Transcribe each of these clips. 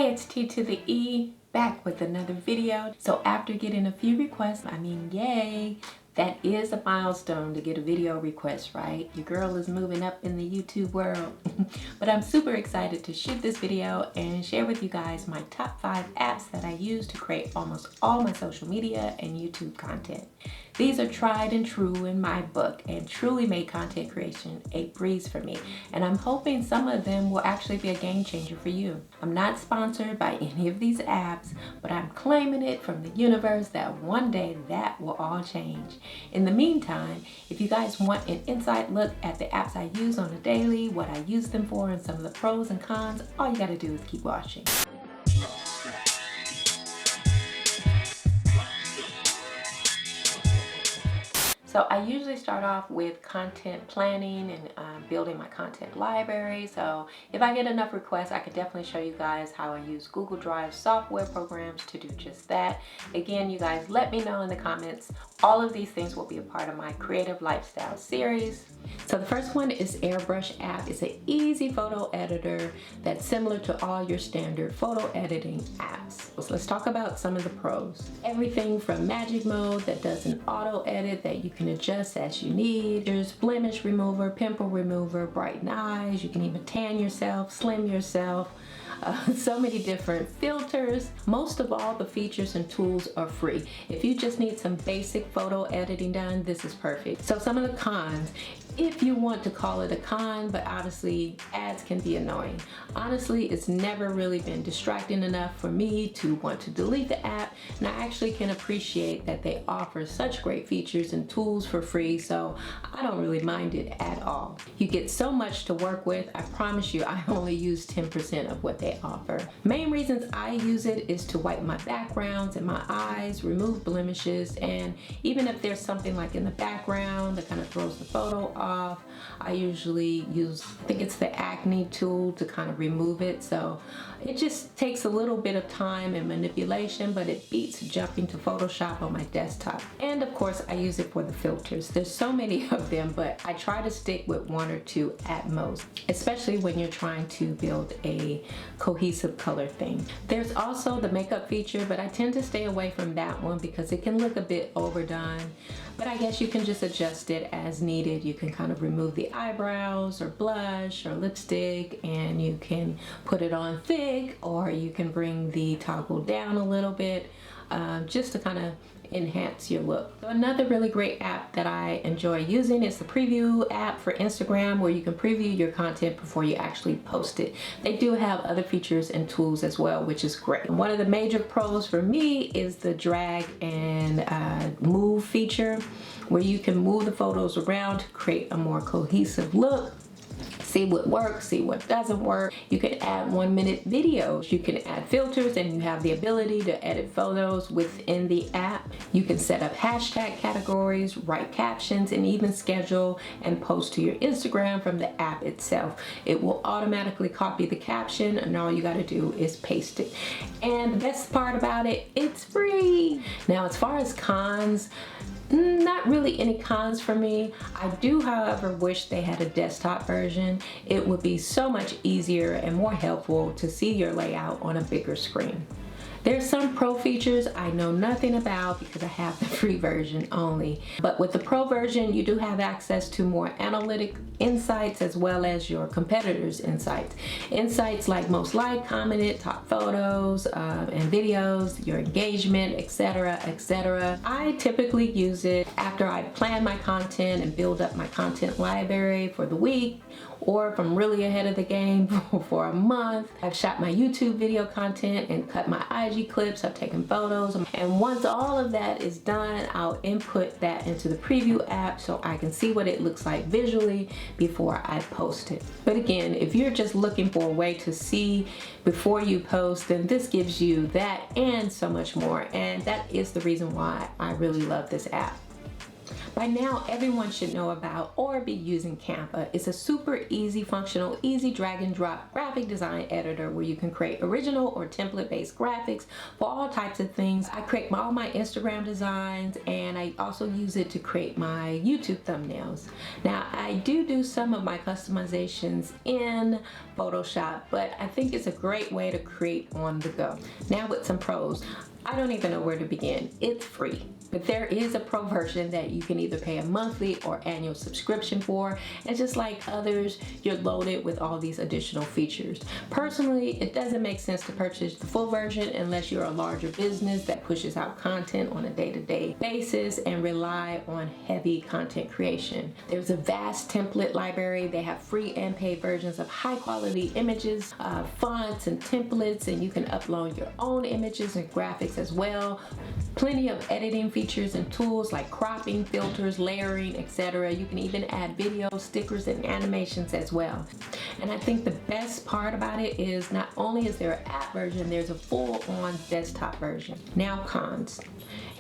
Hey, it's Teetothe back with another video. So after getting a few requests, yay, that is a milestone to get a video request, right? Your girl is moving up in the YouTube world. But I'm super excited to shoot this video and share with you guys my top 5 apps that I use to create almost all my social media and YouTube content. These are tried and true in my book and truly make content creation a breeze for me. And I'm hoping some of them will actually be a game changer for you. I'm not sponsored by any of these apps, but I'm claiming it from the universe that one day that will all change. In the meantime, if you guys want an inside look at the apps I use on a daily, what I use them for, and some of the pros and cons, all you gotta do is keep watching. So I usually start off with content planning and building my content library. So if I get enough requests, I can definitely show you guys how I use Google Drive software programs to do just that. Again, you guys let me know in the comments. All of these things will be a part of my creative lifestyle series. So the first one is Airbrush app. It's an easy photo editor that's similar to all your standard photo editing apps. So let's talk about some of the pros. Everything from magic mode that does an auto edit that you can adjust as you need. There's blemish remover, pimple remover, brighten eyes. You can even tan yourself, slim yourself. So many different filters. Most of all, the features and tools are free. If you just need some basic photo editing done, this is perfect. So some of the cons, if you want to call it a con, but honestly, ads can be annoying. Honestly, it's never really been distracting enough for me to want to delete the app, and I actually can appreciate that they offer such great features and tools for free, so I don't really mind it at all. You get so much to work with. I promise you, I only use 10% of what they offer. Main reasons I use it is to wipe my backgrounds and my eyes, remove blemishes, and even if there's something like in the background that kind of throws the photo off, I usually use, I think it's the acne tool to kind of remove it. So it just takes a little bit of time and manipulation, but it beats jumping to Photoshop on my desktop. And of course, I use it for the filters. There's so many of them, but I try to stick with 1 or 2 at most, especially when you're trying to build a cohesive color theme. There's also the makeup feature, but I tend to stay away from that one because it can look a bit overdone. But I guess you can just adjust it as needed. You can kind of remove the eyebrows or blush or lipstick, and you can put it on thick, or you can bring the toggle down a little bit just to kind of enhance your look. So another really great app that I enjoy using is the preview app for Instagram, where you can preview your content before you actually post it. They do have other features and tools as well, which is great. And one of the major pros for me is the drag and move feature, where you can move the photos around to create a more cohesive look. See what works, see what doesn't work. You can add 1-minute videos. You can add filters, and you have the ability to edit photos within the app. You can set up hashtag categories, write captions, and even schedule and post to your Instagram from the app itself. It will automatically copy the caption, and all you gotta do is paste it. And the best part about it, it's free. Now, as far as cons, not really any cons for me. I do, however, wish they had a desktop version. It would be so much easier and more helpful to see your layout on a bigger screen. There's some pro features I know nothing about because I have the free version only. But with the pro version, you do have access to more analytic insights as well as your competitors' insights. Insights like most liked, commented, top photos and videos, your engagement, etc., etc. I typically use it after I plan my content and build up my content library for the week, or if I'm really ahead of the game for a month. I've shot my YouTube video content and cut my IG clips. I've taken photos. And once all of that is done, I'll input that into the preview app so I can see what it looks like visually before I post it. But again, if you're just looking for a way to see before you post, then this gives you that and so much more. And that is the reason why I really love this app. By now, everyone should know about or be using Canva. It's a super easy, functional, easy drag and drop graphic design editor where you can create original or template-based graphics for all types of things. I create all my Instagram designs, and I also use it to create my YouTube thumbnails. Now, I do some of my customizations in Photoshop, but I think it's a great way to create on the go. Now with some pros. I don't even know where to begin. It's free. But there is a pro version that you can either pay a monthly or annual subscription for, and just like others, you're loaded with all these additional features. Personally, it doesn't make sense to purchase the full version unless you're a larger business that pushes out content on a day-to-day basis and rely on heavy content creation. There's a vast template library. They have free and paid versions of high-quality images, fonts, and templates, and you can upload your own images and graphics as well. Plenty of editing features and tools like cropping, filters, layering, etc. You can even add videos, stickers, and animations as well. And I think the best part about it is not only is there an app version, there's a full-on desktop version. Now cons.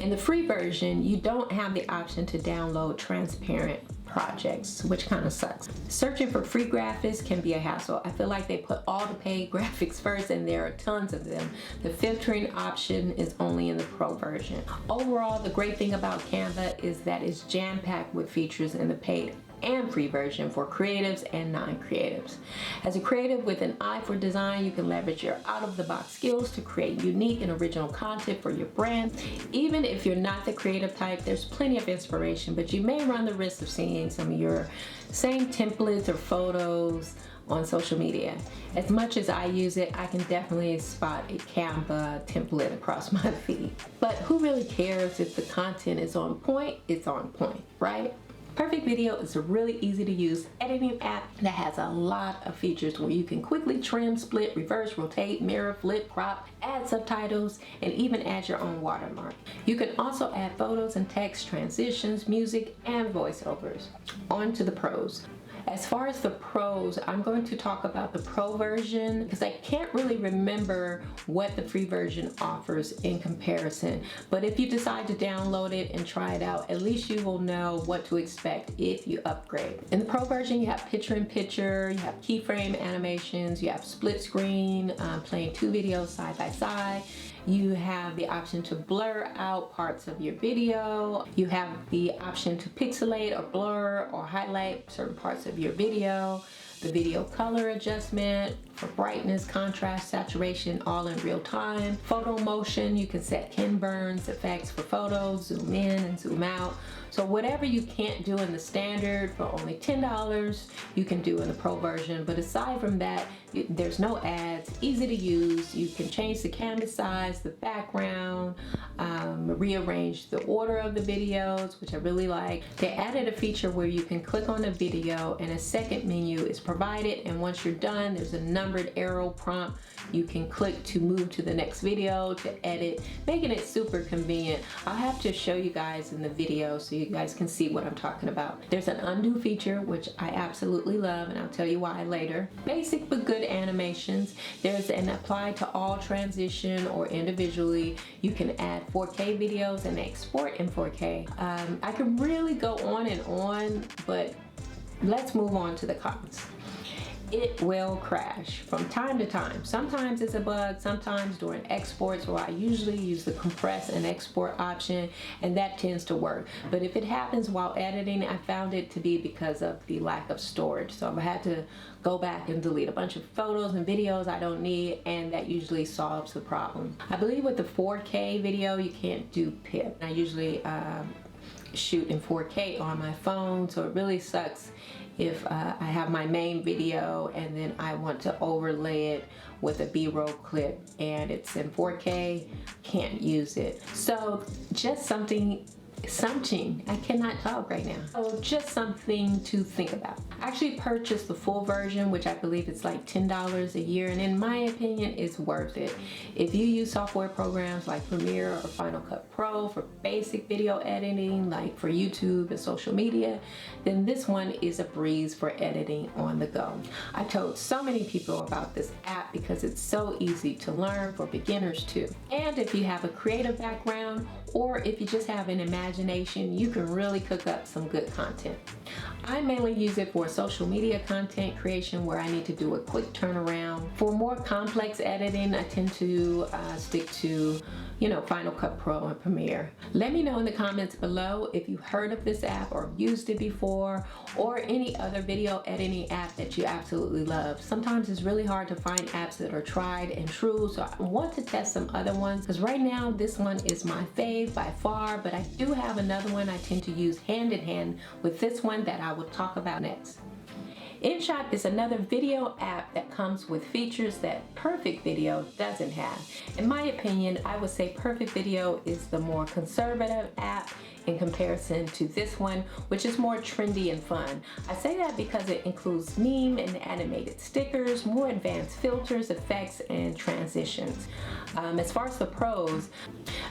In the free version, you don't have the option to download transparent projects, which kind of sucks. Searching for free graphics can be a hassle. I feel like they put all the paid graphics first, and there are tons of them. The filtering option is only in the pro version. Overall, the great thing about Canva is that it's jam-packed with features in the paid and free version for creatives and non-creatives. As a creative with an eye for design, you can leverage your out-of-the-box skills to create unique and original content for your brand. Even if you're not the creative type, there's plenty of inspiration, but you may run the risk of seeing some of your same templates or photos on social media. As much as I use it, I can definitely spot a Canva template across my feed. But who really cares if the content is on point? It's on point, right? Perfect Video is a really easy to use editing app that has a lot of features where you can quickly trim, split, reverse, rotate, mirror, flip, crop, add subtitles, and even add your own watermark. You can also add photos and text, transitions, music, and voiceovers. On to the pros. As far as the pros, I'm going to talk about the pro version because I can't really remember what the free version offers in comparison. But if you decide to download it and try it out, at least you will know what to expect if you upgrade. In the pro version, you have picture-in-picture, you have keyframe animations, you have split screen, playing two videos side by side. You have the option to blur out parts of your video. You have the option to pixelate or blur or highlight certain parts of your video. The video color adjustment for brightness, contrast, saturation, all in real time. Photo motion, you can set Ken Burns effects for photos, zoom in and zoom out. So whatever you can't do in the standard for only $10, you can do in the pro version. But aside from that, there's no ads, easy to use. You can change the canvas size, the background, rearrange the order of the videos, which I really like. They added a feature where you can click on a video and a second menu is provided, and once you're done, there's a numbered arrow prompt. You can click to move to the next video, to edit, making it super convenient. I'll have to show you guys in the video so you guys can see what I'm talking about. There's an undo feature, which I absolutely love, and I'll tell you why later. Basic but good animations. There's an apply to all transition or individually. You can add 4K videos and export in 4K. I could really go on, but let's move on to the cons. It will crash from time to time. Sometimes it's a bug, sometimes during exports, where I usually use the compress and export option, and that tends to work. But if it happens while editing, I found it to be because of the lack of storage. So I've had to go back and delete a bunch of photos and videos I don't need, and that usually solves the problem. I believe with the 4K video, you can't do PIP. I usually shoot in 4K on my phone, so it really sucks if I have my main video and then I want to overlay it with a B-roll clip and it's in 4K, can't use it. So just something, I cannot talk right now. So just something to think about. I actually purchased the full version, which I believe it's like $10 a year, and in my opinion, it's worth it. If you use software programs like Premiere or Final Cut Pro for basic video editing, like for YouTube and social media, then this one is a breeze for editing on the go. I told so many people about this app because it's so easy to learn for beginners too. And if you have a creative background, or if you just have an imagination imagination, you can really cook up some good content. I mainly use it for social media content creation where I need to do a quick turnaround. For more complex editing, I tend to stick to, Final Cut Pro and Premiere. Let me know in the comments below if you've heard of this app or used it before, or any other video editing app that you absolutely love. Sometimes it's really hard to find apps that are tried and true, so I want to test some other ones, because right now this one is my fave by far, but I do have another one I tend to use hand in hand with this one that I will talk about next. Inshop is another video app that comes with features that Perfect Video doesn't have. In my opinion, I would say Perfect Video is the more conservative app in comparison to this one, which is more trendy and fun. I say that because it includes meme and animated stickers, more advanced filters, effects, and transitions. As far as the pros,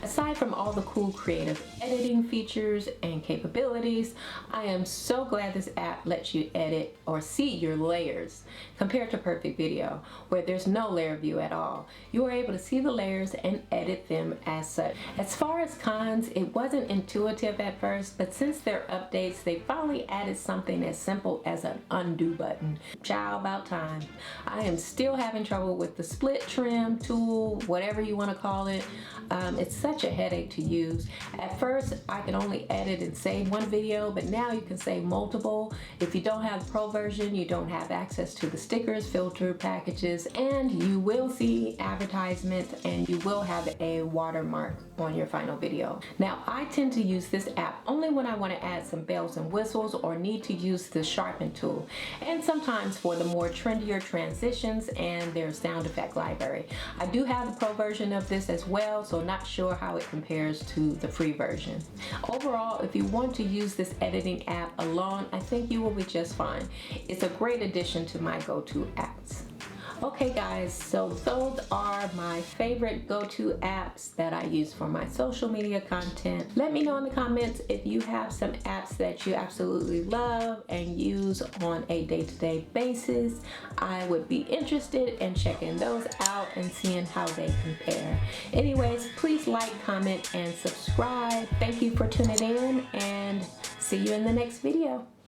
aside from all the cool creative editing features and capabilities, I am so glad this app lets you edit or see your layers compared to Perfect Video, where there's no layer view at all. You are able to see the layers and edit them as such. As far as cons, it wasn't intuitive at first, but since their updates, they finally added something as simple as an undo button. Child, about time. I am still having trouble with the split trim tool, whatever you want to call it. It's such a headache to use. At first, I could only edit and save one video, but now you can save multiple. If you don't have the pro version, you don't have access to the stickers, filter packages, and you will see advertisements, and you will have a watermark on your final video. Now, I tend to use this app only when I want to add some bells and whistles or need to use the sharpen tool, and sometimes for the more trendier transitions and their sound effect library. I do have the pro version of this as well, so not sure how it compares to the free version. Overall, if you want to use this editing app alone, I think you will be just fine. It's a great addition to my go-to apps. Okay guys, so those are my favorite go-to apps that I use for my social media content. Let me know in the comments if you have some apps that you absolutely love and use on a day-to-day basis. I would be interested in checking those out and seeing how they compare. Anyways, please like, comment, and subscribe. Thank you for tuning in, and see you in the next video.